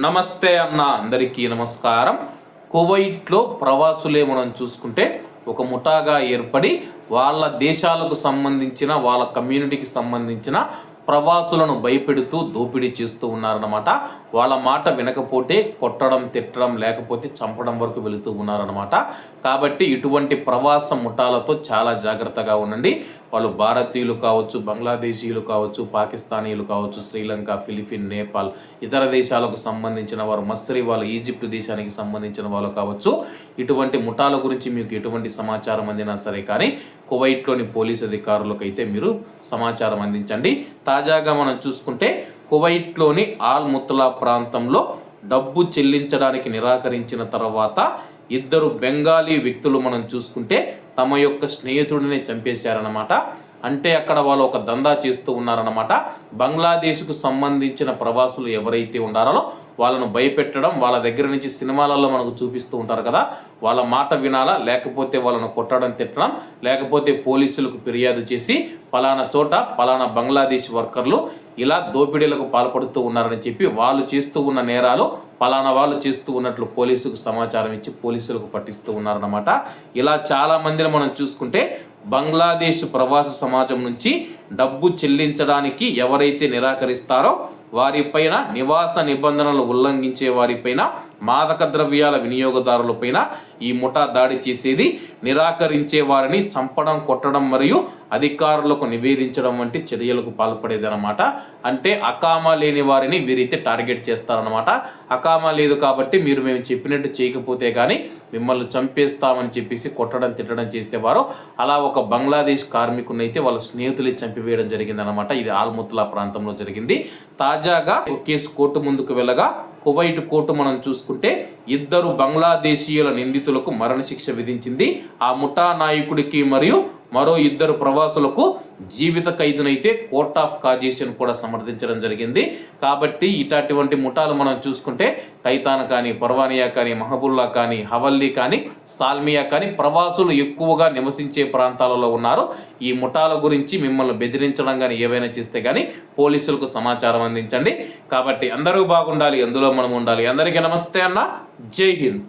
నమస్తే అన్న అందరికీ నమస్కారం. కువైట్లో ప్రవాసులే మనం చూసుకుంటే ఒక ముఠాగా ఏర్పడి వాళ్ళ దేశాలకు సంబంధించిన వాళ్ళ కమ్యూనిటీకి సంబంధించిన ప్రవాసులను భయపెడుతూ దోపిడీ చేస్తూ ఉన్నారన్నమాట. వాళ్ళ మాట వినకపోతే కొట్టడం, తిట్టడం, లేకపోతే చంపడం వరకు వెళుతూ ఉన్నారన్నమాట. కాబట్టి ఇటువంటి ప్రవాస ముఠాలతో చాలా జాగ్రత్తగా ఉండండి. వాళ్ళు భారతీయులు కావచ్చు, బంగ్లాదేశీయులు కావచ్చు, పాకిస్తానీయులు కావచ్చు, శ్రీలంక, ఫిలిపిన్, నేపాల్, ఇతర దేశాలకు సంబంధించిన వారు, మస్రీ వాళ్ళు, ఈజిప్ట్ దేశానికి సంబంధించిన వాళ్ళు కావచ్చు. ఇటువంటి ముఠాల గురించి మీకు ఎటువంటి సమాచారం అందినా సరే కానీ కువైట్లోని పోలీస్ అధికారులకు అయితే మీరు సమాచారం అందించండి. తాజాగా మనం చూసుకుంటే కువైట్లోని ఆల్ ముత్తలా ప్రాంతంలో డబ్బు చెల్లించడానికి నిరాకరించిన తర్వాత ఇద్దరు బెంగాలీ వ్యక్తులు మనం చూసుకుంటే తమ యొక్క స్నేహితుడిని చంపేశారన్నమాట. అంటే అక్కడ వాళ్ళు ఒక దందా చేస్తూ ఉన్నారన్నమాట. బంగ్లాదేశ్కు సంబంధించిన ప్రవాసులు ఎవరైతే ఉన్నారో వాళ్ళను భయపెట్టడం, వాళ్ళ దగ్గర నుంచి సినిమాలలో మనకు చూపిస్తూ ఉంటారు కదా, వాళ్ళ మాట వినాలా, లేకపోతే వాళ్ళను కొట్టడం, తిట్టడం, లేకపోతే పోలీసులకు ఫిర్యాదు చేసి పలానా చోట పలానా బంగ్లాదేశ్ వర్కర్లు ఇలా దోపిడీలకు పాల్పడుతూ ఉన్నారని చెప్పి వాళ్ళు చేస్తూ ఉన్న నేరాలు పలానా వాళ్ళు చేస్తూ ఉన్నట్లు పోలీసుకు సమాచారం ఇచ్చి పోలీసులకు పట్టిస్తూ ఉన్నారన్నమాట. ఇలా చాలా మందిని మనం చూసుకుంటే బంగ్లాదేశ్ ప్రవాస సమాజం నుంచి డబ్బు చెల్లించడానికి ఎవరైతే నిరాకరిస్తారో వారిపైన, నివాస నిబంధనలు ఉల్లంఘించే వారిపైన, మాదక ద్రవ్యాల వినియోగదారులపైన ఈ ముఠా దాడి చేసేది. నిరాకరించే వారిని చంపడం, కొట్టడం మరియు అధికారులకు నివేదించడం వంటి చర్యలకు పాల్పడేది అనమాట. అంటే అకామా లేని వారిని వీరైతే టార్గెట్ చేస్తారనమాట. అకామా లేదు కాబట్టి మేము చెప్పినట్టు చేయకపోతే కానీ మిమ్మల్ని చంపేస్తామని చెప్పేసి కొట్టడం, తిట్టడం చేసేవారు. అలా ఒక బంగ్లాదేశ్ కార్మికుని అయితే వాళ్ళ స్నేహితులే చంపివేయడం జరిగిందనమాట. ఇది ఆల్ముత్లా ప్రాంతంలో జరిగింది. తాజాగా కేసు కోర్టు ముందుకు వెళ్ళగా కువైట్ కోర్టు మనం చూసుకుంటే ఇద్దరు బంగ్లాదేశీయుల నిందితులకు మరణశిక్ష విధించింది. ఆ ముఠా నాయకుడికి మరియు మరో ఇద్దరు ప్రవాసులకు జీవిత ఖైదునైతే కోర్ట్ ఆఫ్ కాజేషన్ కూడా సమర్థించడం జరిగింది. కాబట్టి ఇటువంటి ముఠాలు మనం చూసుకుంటే కైతాన్ కానీ, పర్వానియా కానీ, మహబుల్లా కానీ, హవల్లీ కానీ, సాల్మియా కానీ ప్రవాసులు ఎక్కువగా నివసించే ప్రాంతాలలో ఉన్నారు. ఈ ముఠాల గురించి మిమ్మల్ని బెదిరించడం కానీ ఏవైనా చేస్తే కానీ పోలీసులకు సమాచారం అందించండి. కాబట్టి అందరూ బాగుండాలి, అందులో మనం ఉండాలి. అందరికీ నమస్తే అన్న, జై హింద్.